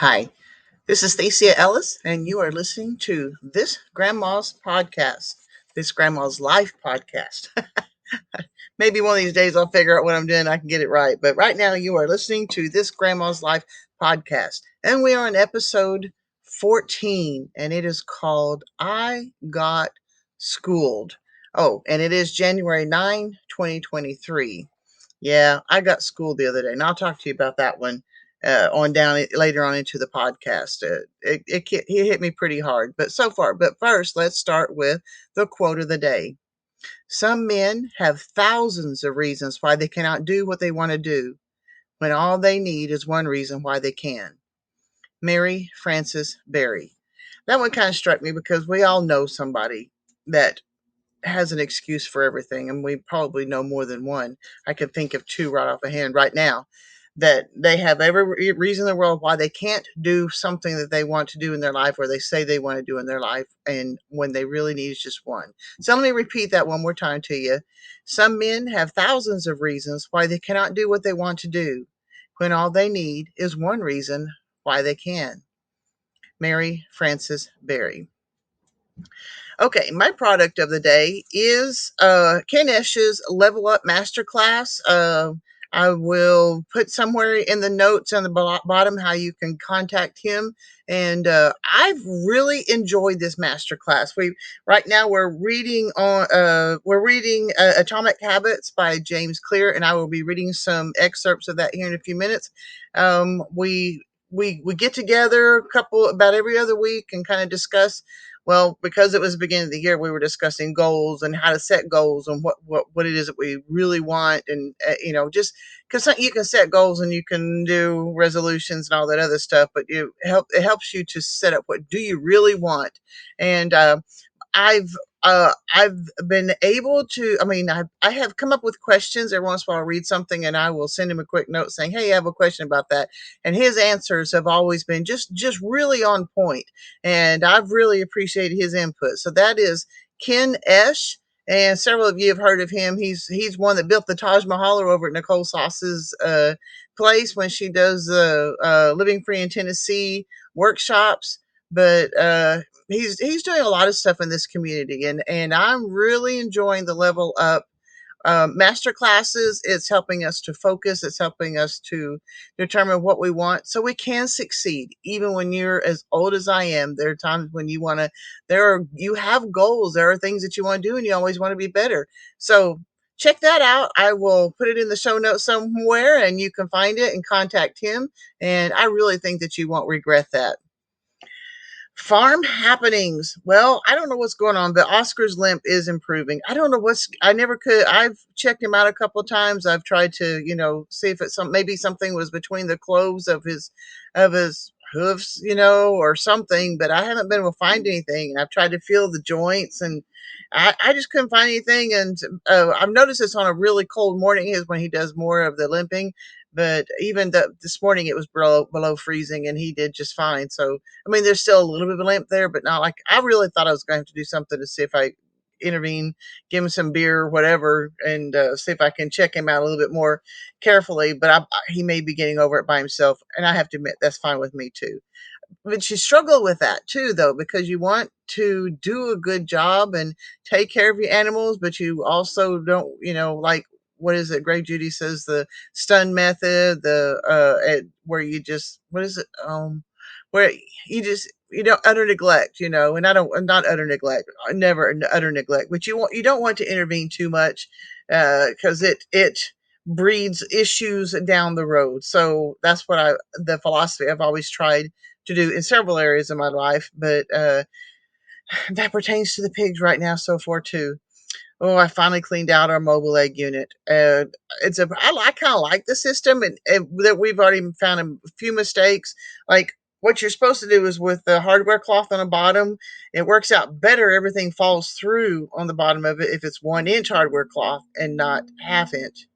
Hi, this is Stacia Ellis, and you are listening to This Grandma's Podcast, This Grandma's Life Podcast. Maybe one of these days I'll figure out what I'm doing. I can get it right. But right now, you are listening to This Grandma's Life Podcast, and we are on episode 14, and it is called I Got Schooled. Oh, and it is January 9, 2023. Yeah, I got schooled the other day, and I'll talk to you about that one on down later on into the podcast. It hit me pretty hard, but so far. But first, let's start with the quote of the day. Some men have thousands of reasons why they cannot do what they want to do, when all they need is one reason why they can. Mary Frances Berry. That one kind of struck me because we all know somebody that has an excuse for everything, and we probably know more than one. I can think of two right off the hand right now that they have every reason in the world why they can't do something that they want to do in their life or they say they want to do in their life, and when they really need is just one. So let me repeat that one more time to you. Some men have thousands of reasons why they cannot do what they want to do, when all they need is one reason why they can. Mary Frances Berry. Okay, my product of the day is Ken Esch's Level Up Masterclass. I will put somewhere in the notes on the bottom how you can contact him. And I've really enjoyed this masterclass. We right now we're reading Atomic Habits by James Clear, and I will be reading some excerpts of that here in a few minutes. We get together a couple about every other week and kind of discuss, well, because it was the beginning of the year, we were discussing goals and how to set goals and what it is that we really want. And, just because you can set goals and you can do resolutions and all that other stuff, but it helps you to set up what do you really want. And I've I've been able to. I mean, I have come up with questions every once in a while. I'll read something and I will send him a quick note saying, "Hey, I have a question about that," and his answers have always been just really on point, and I've really appreciated his input. So that is Ken Esch. And several of you have heard of him. He's one that built the Taj Mahal over at Nicole Sauce's place when she does the Living Free in Tennessee workshops. But he's doing a lot of stuff in this community, and I'm really enjoying the Level Up master classes. It's helping us to focus. It's helping us to determine what we want so we can succeed. Even when you're as old as I am, there are times when you have goals. There are things that you want to do and you always want to be better. So check that out. I will put it in the show notes somewhere and you can find it and contact him. And I really think that you won't regret that. Farm happenings. Well, I don't know what's going on, but Oscar's limp is improving. I don't know I never could. I've checked him out a couple of times. I've tried to, see if it's maybe something was between the cloves of his hoofs, or something, but I haven't been able to find anything. And I've tried to feel the joints and I just couldn't find anything. And I've noticed this on a really cold morning is when he does more of the limping. But even this morning it was below freezing and he did just fine. So I mean, there's still a little bit of a limp there, but not like I really thought I was going to have to do something to see if I intervene, give him some beer or whatever, and see if I can check him out a little bit more carefully. But he may be getting over it by himself, and I have to admit that's fine with me too. But you struggle with that too, though, because you want to do a good job and take care of your animals, but you also don't, like what is it? Greg Judy says the stun method, where you just what is it? Where you don't utter neglect, and I don't not utter neglect, never utter neglect, but you don't want to intervene too much because it breeds issues down the road. So that's the philosophy I've always tried to do in several areas of my life, but that pertains to the pigs right now so far too. Oh, I finally cleaned out our mobile egg unit. I kind of like the system, and that we've already found a few mistakes. Like what you're supposed to do is with the hardware cloth on the bottom, it works out better. Everything falls through on the bottom of it if it's 1 inch hardware cloth and not half inch.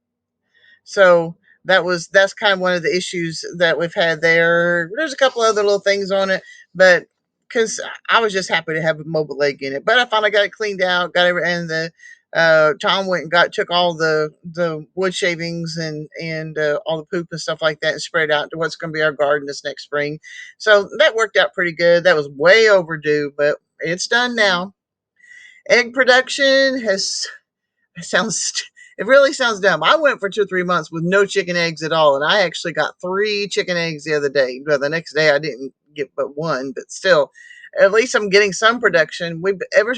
So that's kind of one of the issues that we've had there. There's a couple other little things on it, but because I was just happy to have a mobile leg in it. But I finally got it cleaned out, got it, and Tom went and took all the wood shavings and all the poop and stuff like that and spread it out to what's going to be our garden this next spring. So that worked out pretty good. That was way overdue, but it's done now. Egg production has it sounds it really sounds dumb. I went for 2 or 3 months with no chicken eggs at all, and I actually got 3 chicken eggs the other day. Well, the next day I didn't get but one, but still, at least I'm getting some production. We ever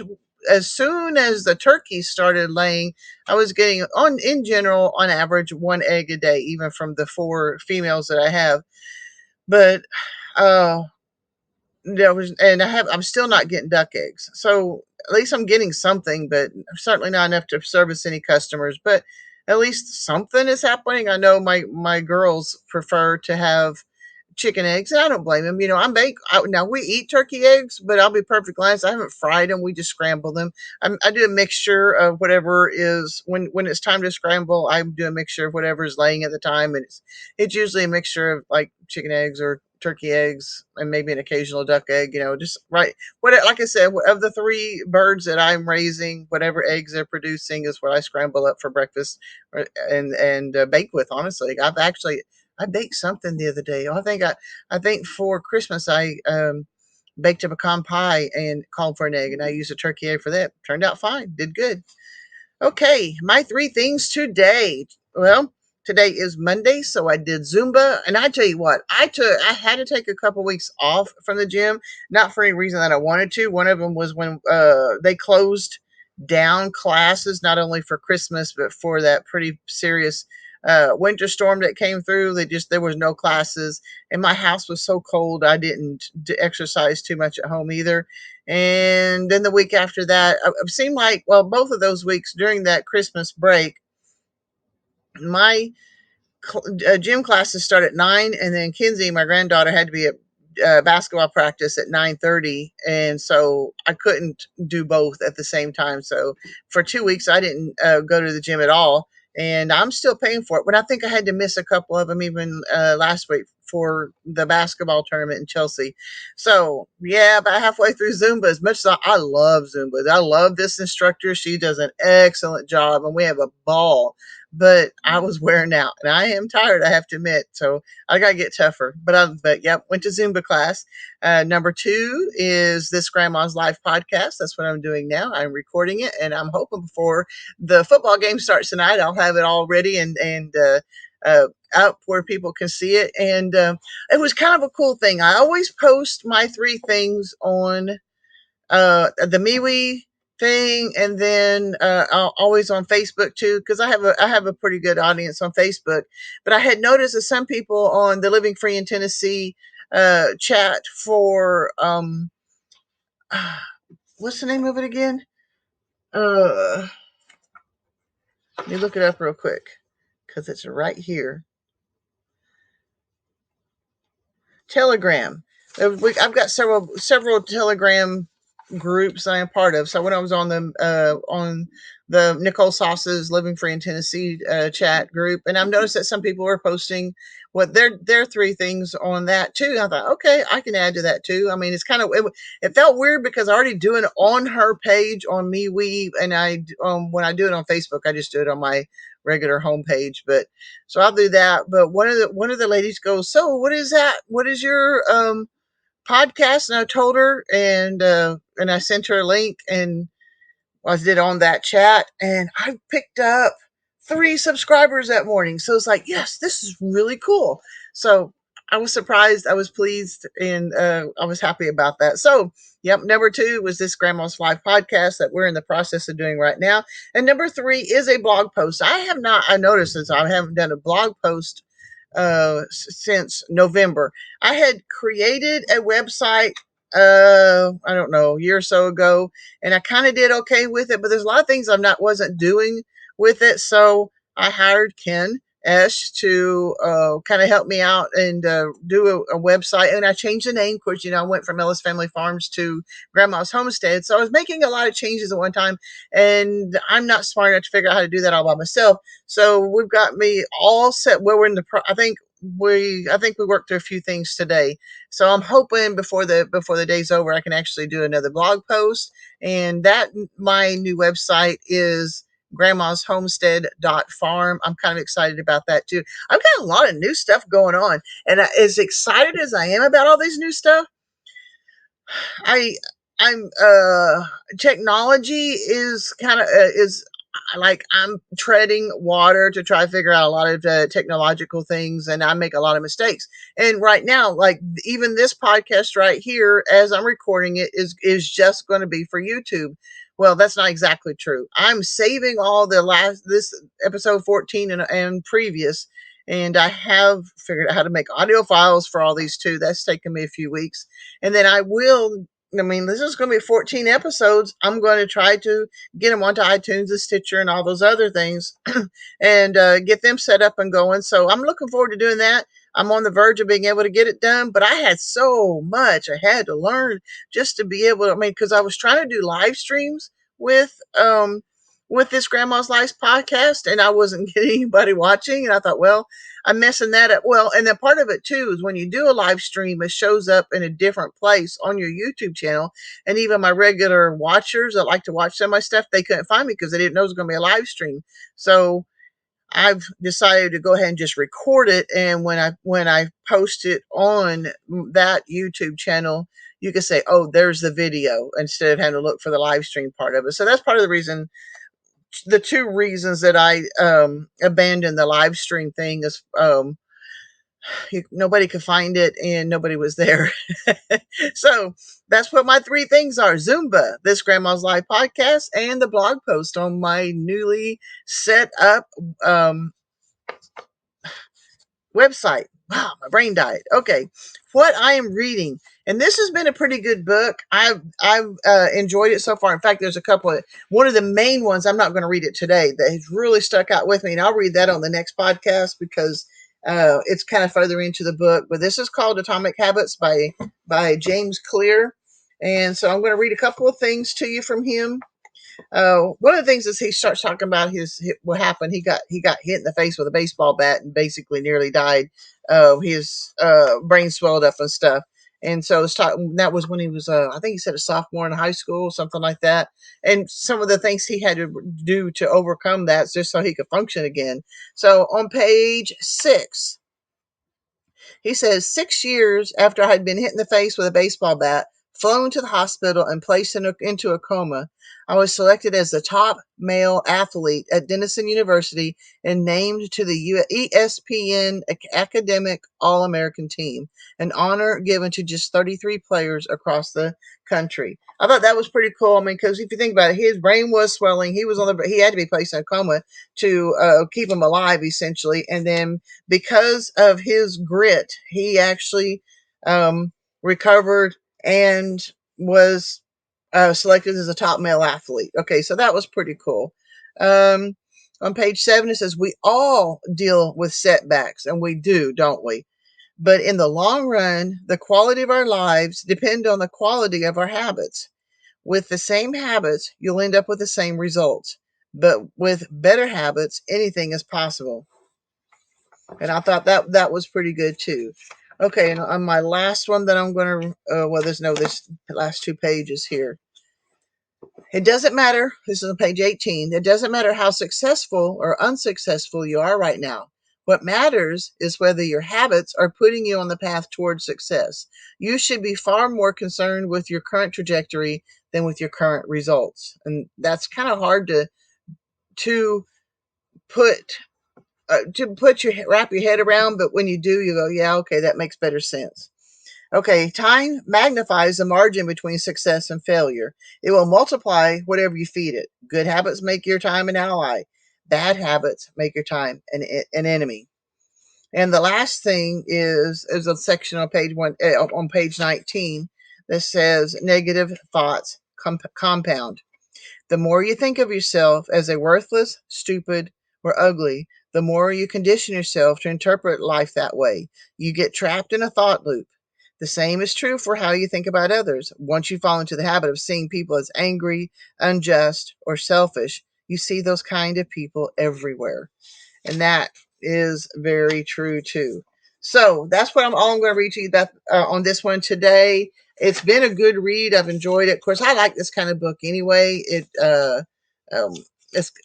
As soon as the turkeys started laying, I was getting on in general on average 1 egg a day, even from the 4 females that I have. But uh, I'm still not getting duck eggs. So at least I'm getting something, but certainly not enough to service any customers. But at least something is happening. I know my girls prefer to have chicken eggs, and I don't blame them. Now we eat turkey eggs, but I'll be perfectly honest. I haven't fried them. We just scramble them. I do a mixture of whatever is when it's time to scramble. I do a mixture of whatever is laying at the time, and it's usually a mixture of like chicken eggs or turkey eggs and maybe an occasional duck egg. Just right. What like I said, of the 3 birds that I'm raising, whatever eggs they're producing is what I scramble up for breakfast and bake with. Honestly, I baked something the other day. I think for Christmas I baked a pecan pie and called for an egg, and I used a turkey egg for that. Turned out fine. Did good. Okay, my 3 things today. Well, today is Monday, so I did Zumba, and I tell you what, I had to take a couple weeks off from the gym, not for any reason that I wanted to. One of them was when they closed down classes, not only for Christmas but for that pretty serious winter storm that came through. There was no classes, and my house was so cold I didn't exercise too much at home either. And then the week after that, it seemed like, well, both of those weeks during that Christmas break, my gym classes start at 9, and then Kinsey, my granddaughter, had to be at basketball practice at 9:30, and so I couldn't do both at the same time. So for 2 weeks, I didn't go to the gym at all, and I'm still paying for it. But I think I had to miss a couple of them even last week for the basketball tournament in Chelsea. So yeah, about halfway through Zumba. As much as I love Zumba, I love this instructor. She does an excellent job, and we have a ball, but I was wearing out and I am tired, I have to admit. So I got to get tougher. But yep, went to Zumba class. Number 2 is this Grandma's Life podcast. That's what I'm doing now. I'm recording it, and I'm hoping before the football game starts tonight, I'll have it all ready and out where people can see it. And it was kind of a cool thing. I always post my 3 things on the MeWe thing, and then always on Facebook too, because I have a pretty good audience on Facebook. But I had noticed that some people on the Living Free in Tennessee chat for what's the name of it again? Let me look it up real quick because it's right here. Telegram. I've got several Telegram groups I am part of. So when I was on the Nicole Sauce's Living Free in Tennessee chat group, and I've noticed that some people are posting what their 3 things on that too. And I thought, okay, I can add to that too. I mean, it felt weird because I already do it on her page on MeWe, and when I do it on Facebook, I just do it on my regular homepage. But so I'll do that. But one of the ladies goes, "So what is that? What is your podcast?" And I told her, and I sent her a link, and I did on that chat, and I picked up 3 subscribers that morning. So it's like, yes, this is really cool. So I was surprised, I was pleased, and I was happy about that. So yep, number 2 was this Grandma's Life podcast that we're in the process of doing right now. And number 3 is a blog post. I noticed this, I haven't done a blog post since November. I had created a website, I don't know, a year or so ago, and I kind of did okay with it, but there's a lot of things wasn't doing with it. So I hired Ken Esch to kind of help me out and do a website. And I changed the name. Of course, I went from Ellis Family Farms to Grandma's Homestead. So I was making a lot of changes at one time, and I'm not smart enough to figure out how to do that all by myself. So we've got me all set. Well, I think I think we worked through a few things today. So I'm hoping before the day's over, I can actually do another blog post. And that my new website is grandmashomestead.farm. I'm kind of excited about that too. I've got a lot of new stuff going on, and as excited as I am about all these new stuff, I I'm technology is kind of is like I'm treading water to try to figure out a lot of technological things, and I make a lot of mistakes. And right now, like even this podcast right here, as I'm recording it, is just going to be for YouTube. Well, that's not exactly true. I'm saving all the last this episode 14 and previous, and I have figured out how to make audio files for all these too. That's taken me a few weeks, and then I will. I mean, this is going to be 14 episodes. I'm going to try to get them onto iTunes and Stitcher and all those other things and get them set up and going. So I'm looking forward to doing that. I'm on the verge of being able to get it done, but I had so much I had to learn just to be able to, I mean, because I was trying to do live streams with, with this Grandma's Life podcast, and I wasn't getting anybody watching. And I thought, well, I'm messing that up. Well, and then part of it too is when you do a live stream, it shows up in a different place on your YouTube channel. And even my regular watchers that like to watch some of my stuff, they couldn't find me because they didn't know it was going to be a live stream. So I've decided to go ahead and just record it. And when I post it on that YouTube channel, you can say, oh, there's the video instead of having to look for the live stream part of it. So that's part of the reason, the two reasons that I abandoned the live stream thing is nobody could find it and nobody was there. So that's what my three things are: Zumba, this Grandma's Life podcast, and the blog post on my newly set up um, website. Wow, my brain died. Okay, what I am reading, and this has been a pretty good book. I've enjoyed it so far. In fact, there's a couple of one of the main ones. I'm not going to read it today. That has really stuck out with me, and I'll read that on the next podcast because it's kind of further into the book. But this is called Atomic Habits by James Clear, and so I'm going to read a couple of things to you from him. One of the things is he starts talking about what happened. He got hit in the face with a baseball bat and basically nearly died. His brain swelled up and stuff. And so that was when he was, I think he said a sophomore in high school, something like that. And some of the things he had to do to overcome that just so he could function again. So on page 6, he says, 6 years after I had been hit in the face with a baseball bat, flown to the hospital, and placed into a coma, I was selected as the top male athlete at Denison University and named to the ESPN Academic All American Team, an honor given to just 33 players across the country. I thought that was pretty cool. I mean, because if you think about it, his brain was swelling. He had to be placed in a coma to keep him alive, essentially. And then because of his grit, he actually recovered and was selected as a top male athlete. Okay, so that was pretty cool. Um, on page 7, it says, we all deal with setbacks, and we do, don't we? But in the long run, the quality of our lives depend on the quality of our habits. With the same habits, you'll end up with the same results. But with better habits, anything is possible. And I thought that was pretty good too. Okay, and on my last one that I'm going to, this last 2 pages here. It doesn't matter, this is on page 18, it doesn't matter how successful or unsuccessful you are right now. What matters is whether your habits are putting you on the path towards success. You should be far more concerned with your current trajectory than with your current results. And that's kind of hard to put wrap your head around, but when you do, you go, yeah, okay, that makes better sense. Okay, time magnifies the margin between success and failure. It will multiply whatever you feed it. Good habits make your time an ally. Bad habits make your time an enemy. And the last thing is a section on page 19 that says negative thoughts compound. The more you think of yourself as a worthless, stupid, or ugly, the more you condition yourself to interpret life that way. You get trapped in a thought loop. The same is true for how you think about others. Once you fall into the habit of seeing people as angry, unjust, or selfish, you see those kind of people everywhere. And that is very true too. So that's what I'm all I'm going to read to you that on this one today. It's been a good read. I've enjoyed it. Of course, I like this kind of book anyway. Um,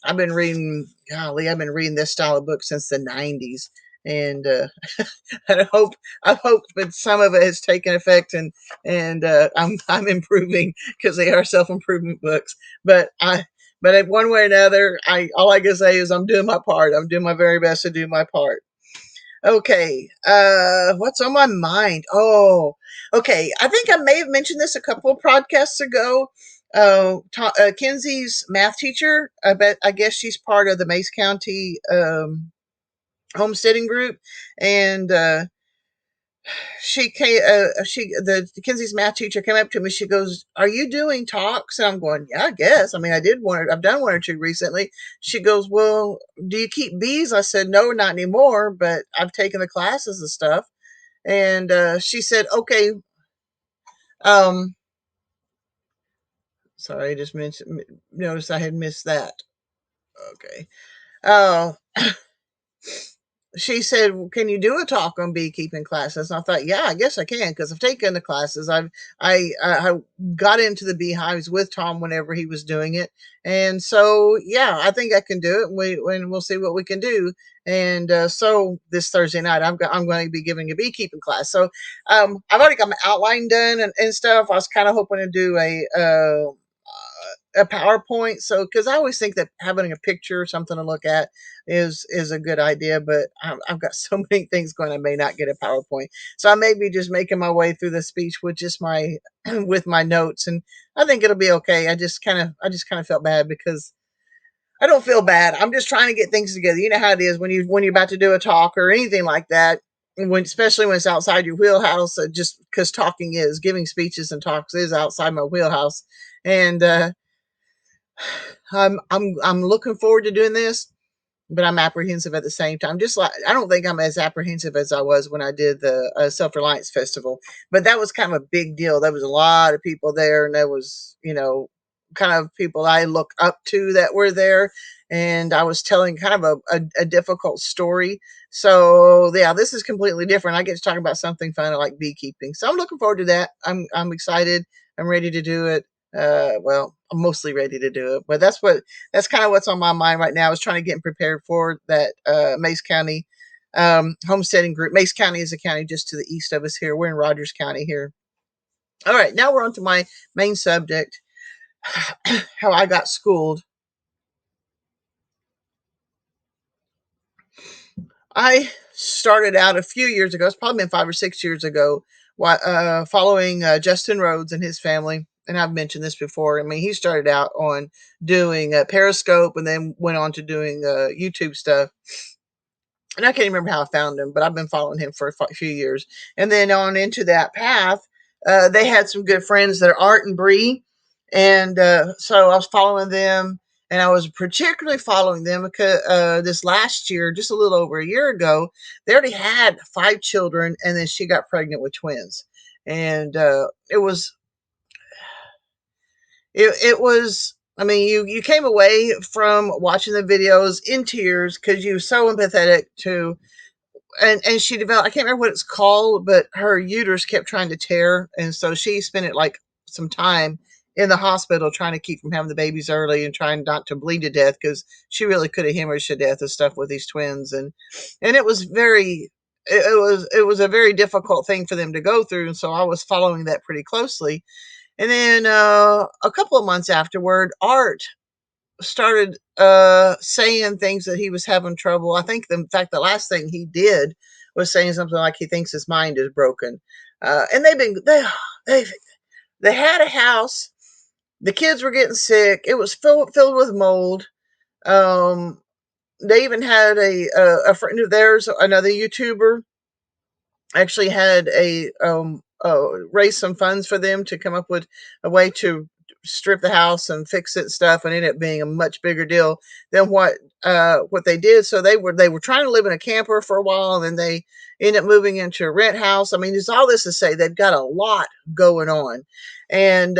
I've been reading. Golly, I've been reading this style of book since the '90s, and I hope that some of it has taken effect, and I'm improving because they are self improvement books. But I. But one way or another, I all I can say is I'm doing my part. I'm doing my very best to do my part. Okay. What's on my mind? Oh, okay. I think I may have mentioned this a couple of podcasts ago. Kenzie's math teacher. I guess she's part of the Mace County homesteading group, and she came. The Kenzie's math teacher came up to me. She goes, "Are you doing talks?" And I'm going, "Yeah, I guess. I mean, I did one. I've done one or two recently." She goes, "Well, do you keep bees?" I said, "No, not anymore, but I've taken the classes and stuff." And she said, "Okay." Um, Sorry, I just noticed I had missed that. Okay. Uh, she said, well, "Can you do a talk on beekeeping classes?" And I thought, "Yeah, I guess I can because I've taken the classes. I got into the beehives with Tom whenever he was doing it, and so yeah, I think I can do it. And we'll see what we can do." And so this Thursday night, I'm going to be giving a beekeeping class. So I've already got my outline done and stuff. I was kind of hoping to do a PowerPoint. So, because I always think that having a picture or something to look at is a good idea, but I've got so many things going, I may not get a PowerPoint. So I may be just making my way through the speech with just my with my notes, and I think it'll be okay. I just kind of felt bad because I don't feel bad. I'm just trying to get things together. You know how it is when you're about to do a talk or anything like that. When especially when it's outside your wheelhouse, just because talking is giving speeches and talks is outside my wheelhouse, and I'm looking forward to doing this, but I'm apprehensive at the same time. Just like I don't think I'm as apprehensive as I was when I did the Self Reliance Festival, but that was kind of a big deal. There was a lot of people there, and there was kind of people I look up to that were there, and I was telling kind of a difficult story. So yeah, this is completely different. I get to talk about something fun like beekeeping, so I'm looking forward to that. I'm excited. I'm ready to do it. Well, I'm mostly ready to do it, but that's kind of what's on my mind right now is trying to get prepared for that Mace County homesteading group. Mace County is a county just to the east of us here. We're in Rogers County here. All right, now we're on to my main subject, how I got schooled. I started out a few years ago, it's probably been 5 or 6 years ago, following Justin Rhodes and his family. And I've mentioned this before. I mean, he started out on doing Periscope and then went on to doing YouTube stuff. And I can't remember how I found him, but I've been following him for a few years. And then on into that path, they had some good friends that are Art and Bree, and so I was following them, and I was particularly following them because this last year, just a little over a year ago, they already had 5 children, and then she got pregnant with twins, and it was. I mean, you came away from watching the videos in tears because you were so empathetic to and she developed, I can't remember what it's called, but her uterus kept trying to tear, and so she spent it like some time in the hospital trying to keep from having the babies early and trying not to bleed to death because she really could have hemorrhaged to death and stuff with these twins, and it was it was a very difficult thing for them to go through, and so I was following that pretty closely. And then a couple of months afterward, Art started saying things that he was having trouble. I think in fact the last thing he did was saying something like he thinks his mind is broken. And they they had a house. The kids were getting sick. It was filled with mold. Um, they even had a friend of theirs, another YouTuber, actually had a raise some funds for them to come up with a way to strip the house and fix it and stuff, and ended up being a much bigger deal than what they did. So they were trying to live in a camper for a while, and then they ended up moving into a rent house. I mean, there's all this to say they've got a lot going on, and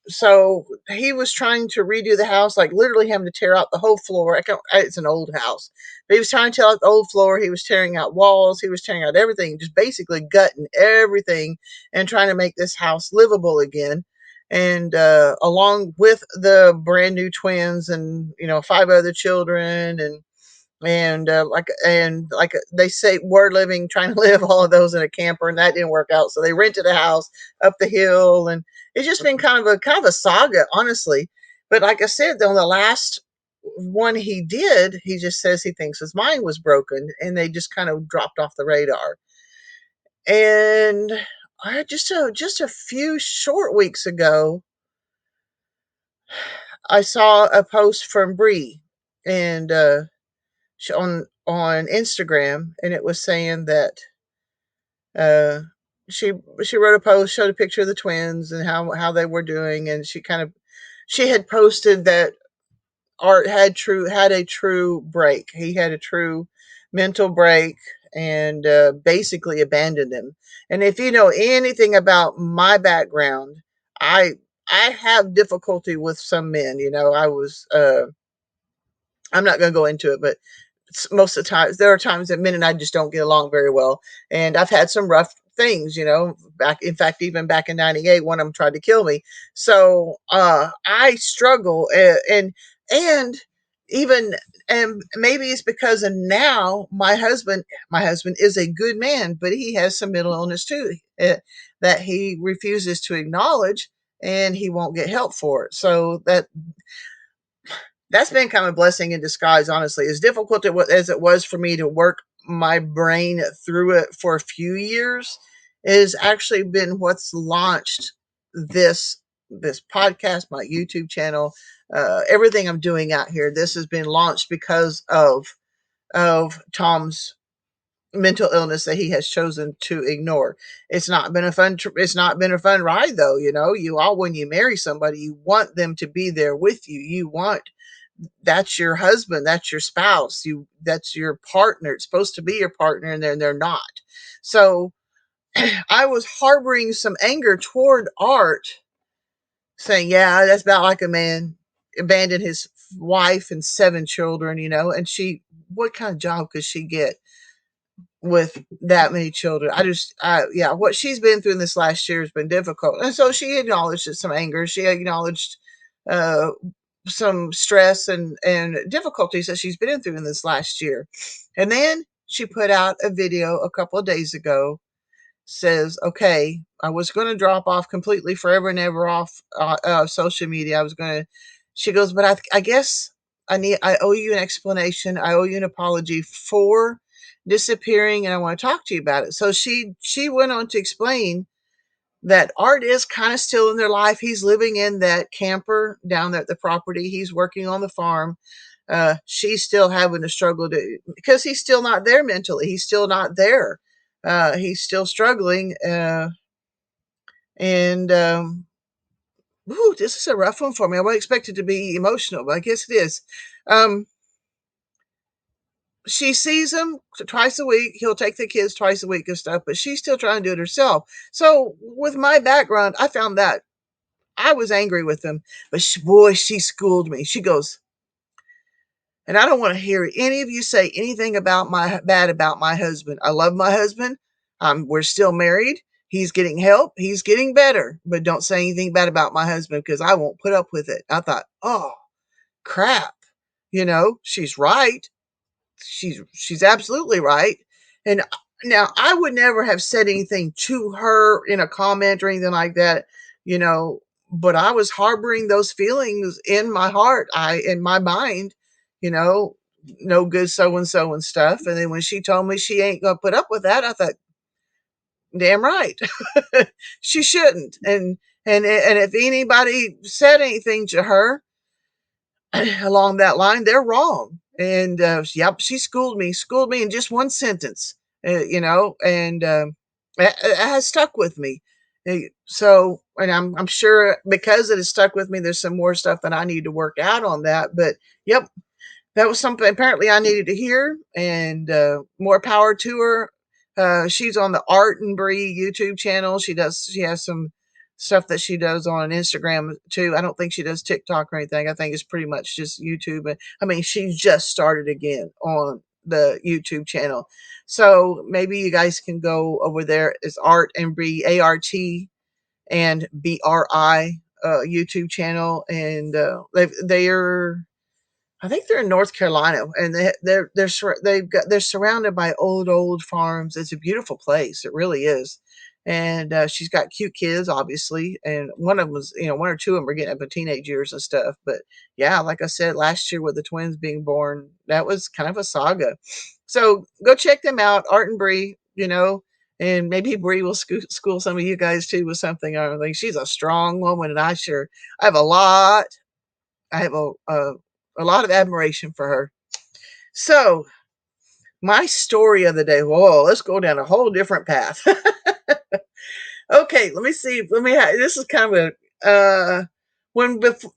So he was trying to redo the house, like literally having to tear out the whole floor. It's an old house, but he was trying to tear out the old floor. He was tearing out walls. He was tearing out everything, just basically gutting everything and trying to make this house livable again. And along with the brand new twins and five other children and like they say, we're living trying to live all of those in a camper, and that didn't work out, so they rented a house up the hill, and it's just been kind of a saga, honestly. But like I said, on the last one he did, he just says he thinks his mind was broken, and they just kind of dropped off the radar. And just a few short weeks ago, I saw a post from Bree, and on Instagram, and it was saying that uh, she she wrote a post, showed a picture of the twins and how they were doing, and she had posted that Art had a true break. He had a true mental break and basically abandoned him. And if you know anything about my background, I I have difficulty with some men. I'm not going to go into it, but most of the times there are times that men and I just don't get along very well, and I've had some rough things, back in fact, even back in 98, one of them tried to kill me. So I struggle, and even and maybe it's because of now my husband is a good man, but he has some mental illness too, that he refuses to acknowledge, and he won't get help for it. So that's been kind of a blessing in disguise, honestly. As difficult as it was for me to work my brain through it for a few years, is actually been what's launched this this podcast, my YouTube channel, everything I'm doing out here. This has been launched because of Tom's mental illness that he has chosen to ignore. It's not been a fun ride, though. You all, when you marry somebody, you want them to be there with you. You want That's your husband, that's your spouse, that's your partner. It's supposed to be your partner, and they're not. So I was harboring some anger toward Art, saying, yeah, that's about like a man abandoned his wife and seven children, and what kind of job could she get with that many children? Yeah, what she's been through in this last year has been difficult. And so she acknowledged some anger. She acknowledged uh, some stress and difficulties that she's been through in this last year. And then she put out a video a couple of days ago, says, okay, I was going to drop off completely forever and ever off social media. She goes, but I guess I owe you an explanation. I owe you an apology for disappearing, and I want to talk to you about it. So she went on to explain that Art is kind of still in their life. He's living in that camper down there at the property. He's working on the farm. She's still having to struggle because he's still not there mentally. He's still not there. He's still struggling. And this is a rough one for me. I wasn't expected to be emotional, but I guess it is. Um, she sees him twice a week. He'll take the kids twice a week and stuff, but she's still trying to do it herself. So with my background, I found that I was angry with him, but boy, she schooled me. She goes, and I don't want to hear any of you say anything about my bad about my husband. I love my husband. We're still married. He's getting help. He's getting better, but don't say anything bad about my husband because I won't put up with it. I thought, oh crap, she's right. She's absolutely right. And now I would never have said anything to her in a comment or anything like that, you know, but I was harboring those feelings in my heart, in my mind, you know, no good so and so and stuff. And then when she told me she ain't gonna put up with that, I thought, damn right. She shouldn't. And if anybody said anything to her along that line, they're wrong. And yep, she schooled me in just one sentence, and it has stuck with me. So, and I'm sure because it has stuck with me, there's some more stuff that I need to work out on that. But yep, that was something apparently I needed to hear, and more power to her. She's on the Art and Bree YouTube channel. She has some stuff that she does on Instagram too. I don't think she does TikTok or anything. I think it's pretty much just YouTube. And I mean, she just started again on the YouTube channel. So maybe you guys can go over there. It's Art and Bree, ART and BRI YouTube channel. And they're I think they're in North Carolina, and they're surrounded by old farms. It's a beautiful place. It really is. And she's got cute kids, obviously, and one of them was, one or two of them are getting up in teenage years and stuff. But yeah, like I said, last year with the twins being born, that was kind of a saga. So go check them out, Art and Bree. And maybe Bree will school some of you guys too with something. I think she's a strong woman, and I have a lot of admiration for her. So, my story of the day. Whoa, let's go down a whole different path. Okay, let me see. This is kind of a when before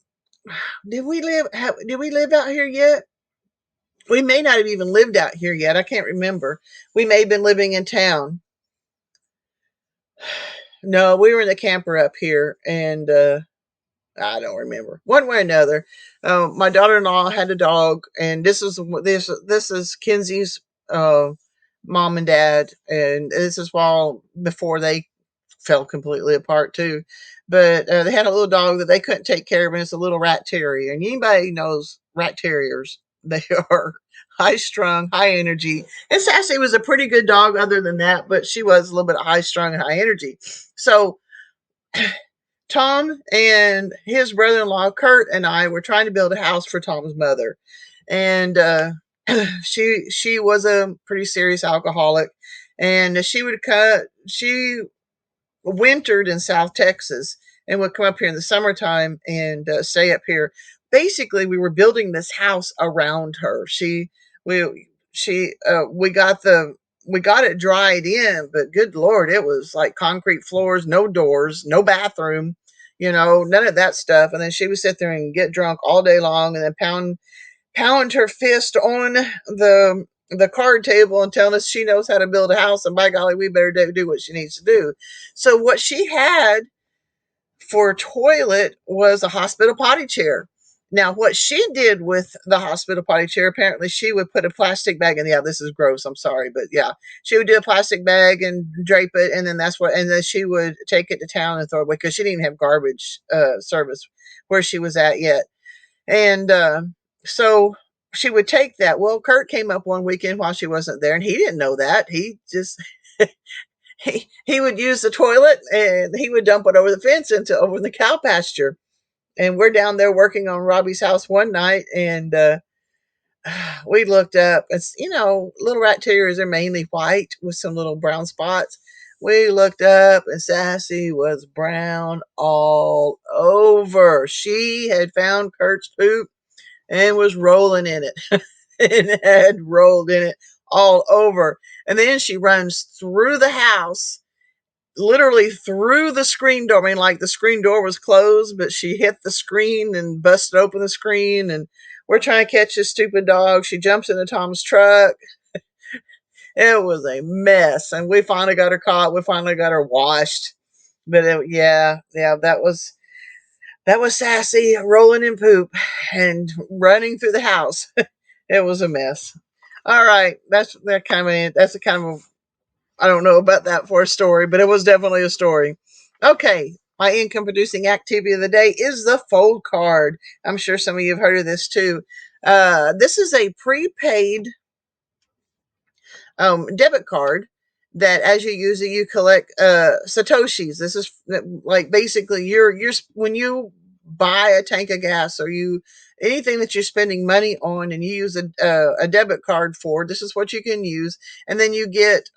did we live out here yet? We may not have even lived out here yet. I can't remember. We may have been living in town. No, we were in the camper up here, and I don't remember. One way or another, my daughter-in-law had a dog, and this is Kenzie's uh, mom and dad, and this is while before they fell completely apart too. But they had a little dog that they couldn't take care of, and it's a little rat terrier. And anybody knows rat terriers, they are high strung, high energy. And Sassy was a pretty good dog, other than that, but she was a little bit high strung and high energy. So Tom and his brother-in-law Kurt and I were trying to build a house for Tom's mother, and she was a pretty serious alcoholic, and she wintered in South Texas and would come up here in the summertime and stay up here. Basically, we were building this house around her. We got it dried in, but good Lord, it was like concrete floors, no doors, no bathroom, none of that stuff. And then she would sit there and get drunk all day long, and then pound her fist on the card table and telling us she knows how to build a house, and by golly, we better do what she needs to do. So what she had for a toilet was a hospital potty chair. Now, what she did with the hospital potty chair, apparently she would put a plastic bag in. Yeah, this is gross. I'm sorry, but yeah, she would do a plastic bag and drape it, and then she would take it to town and throw it away because she didn't have garbage service where she was at yet. And so she would take that. Well, Kurt came up one weekend while she wasn't there, and he didn't know that. He just he would use the toilet, and he would dump it over the fence into over the cow pasture. And we're down there working on Robbie's house one night, and we looked up. It's little rat terriers are mainly white with some little brown spots. We looked up, and Sassy was brown all over. She had found Kurt's poop and was rolling in it and had rolled in it all over. And then she runs through the house, literally through the screen door. I mean, like the screen door was closed, but she hit the screen and busted open the screen. And we're trying to catch this stupid dog. She jumps into Tom's truck. It was a mess. And we finally got her caught. We finally got her washed. But yeah, that was Sassy rolling in poop and running through the house. It was a mess. All right, that's a kind of I don't know about that for a story, but it was definitely a story. Okay, my income producing activity of the day is the fold card. I'm sure some of you have heard of this too. This is a prepaid debit card that, as you use it, you collect satoshis. This is like basically you're when you buy a tank of gas, or you anything that you're spending money on, and you use a debit card for. This is what you can use, and then you get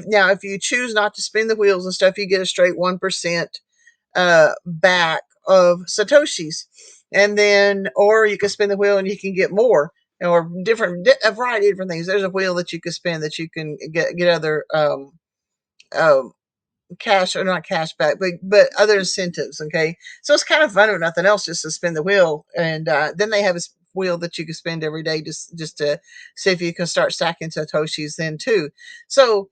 now, if you choose not to spin the wheels and stuff, you get a straight 1% back of satoshis. And then, or you can spin the wheel and you can get more, or a variety of different things. There's a wheel that you can spin that you can get other um, cash, or not cash back, but other incentives. Okay, so it's kind of fun with nothing else, just to spin the wheel. And then they have a wheel that you can spend every day, just to see if you can start stacking satoshis then too. So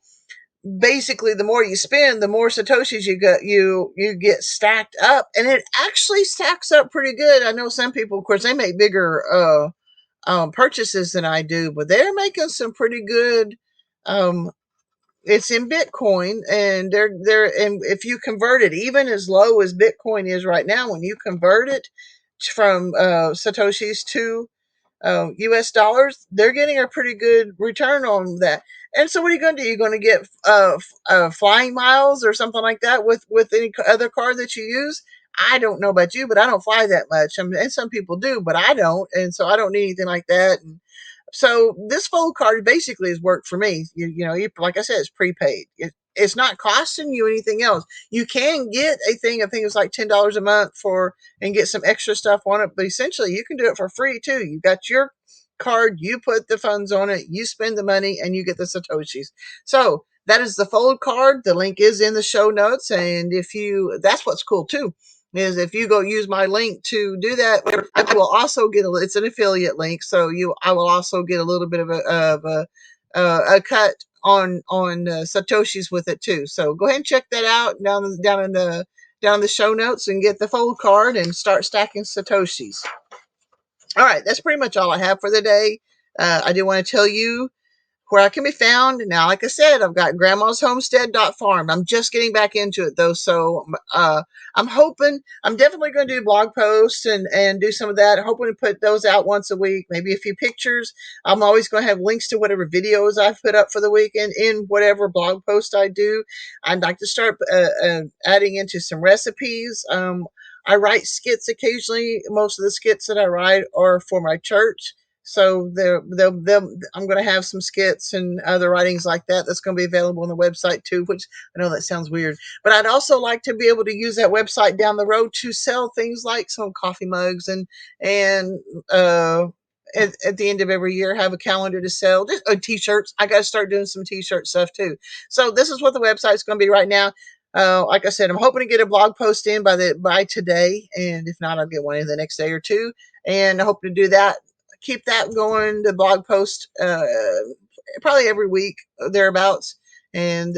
basically the more you spend, the more satoshis you get stacked up, and it actually stacks up pretty good. I know some people, of course, they make bigger purchases than I do, but they're making some pretty good. Um, it's in Bitcoin, and and if you convert it, even as low as Bitcoin is right now, when you convert it from satoshis to US dollars, they're getting a pretty good return on that. And so, what are you going to do? You're going to get flying miles or something like that with any other card that you use. I don't know about you, but I don't fly that much. I mean, and some people do, but I don't, and so I don't need anything like that. And so this fold card basically has worked for me. Like I said, it's prepaid. It's not costing you anything else. You can get a thing. I think it's like $10 a month for and get some extra stuff on it. But essentially, you can do it for free too. You got your card, you put the funds on it, you spend the money, and you get the satoshis. So that is the fold card. The link is in the show notes, and that's what's cool too, is if you go use my link to do that, I will also get it's an affiliate link, so I will also get a little bit of a cut on satoshis with it too. So go ahead and check that out down in the show notes and get the fold card and start stacking satoshis. All right, that's pretty much all I have for the day. I did want to tell you where I can be found. Now, like I said, I've got grandma's homestead.farm. I'm just getting back into it though. So I'm definitely going to do blog posts and do some of that. Hoping to put those out once a week, maybe a few pictures. I'm always going to have links to whatever videos I've put up for the week and in whatever blog post I do. I'd like to start adding into some recipes. I write skits occasionally. Most of the skits that I write are for my church. So I'm going to have some skits and other writings like that that's going to be available on the website too, which I know that sounds weird. But I'd also like to be able to use that website down the road to sell things like some coffee mugs and at the end of every year have a calendar to sell. Just t-shirts. I got to start doing some t-shirt stuff too. So this is what the website's going to be right now. Like I said, I'm hoping to get a blog post in by today, and if not, I'll get one in the next day or two. And I hope to do that, keep that going, the blog post probably every week thereabouts, and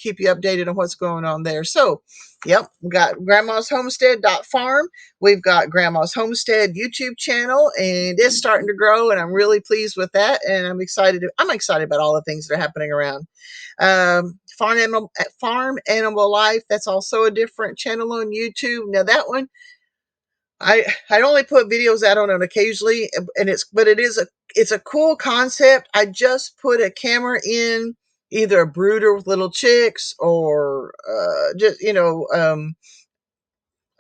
keep you updated on what's going on there. So yep, we got grandma's homestead.farm. We've got grandma's homestead YouTube channel, and it's starting to grow, and I'm really pleased with that, and I'm excited about all the things that are happening around. Farm animal life, that's also a different channel on YouTube. Now that one, I only put videos out on it occasionally, and it's a cool concept. I just put a camera in either a brooder with little chicks or just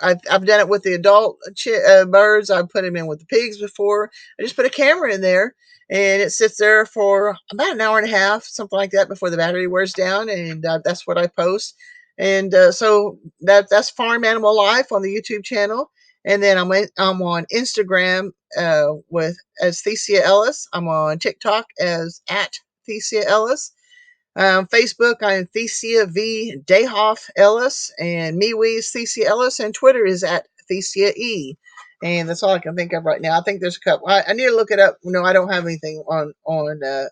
I've done it with the adult birds. I've put them in with the pigs before. I just put a camera in there, and it sits there for about an hour and a half, something like that, before the battery wears down, and that's what I post. And so that's Farm Animal Life on the YouTube channel. And then I'm on Instagram with as Thesia Ellis. I'm on TikTok as at Thesia Ellis. Facebook, I'm Thesia V. Dayhoff Ellis, and MeWe is Thesia Ellis, and Twitter is at Thesia E. And that's all I can think of right now. I think there's a couple. I need to look it up. No, I don't have anything on the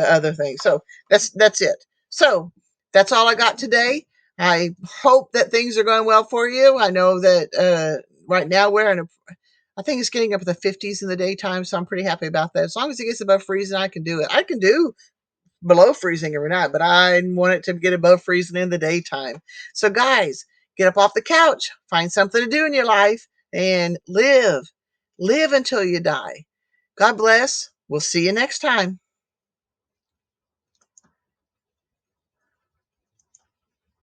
other thing. So that's it. So that's all I got today. I hope that things are going well for you. I know that right now I think it's getting up to the 50s in the daytime, so I'm pretty happy about that. As long as it gets above freezing, I can do it. I can do below freezing every night, but I want it to get above freezing in the daytime. So, guys, get up off the couch, find something to do in your life, and live. Live until you die. God bless. We'll see you next time.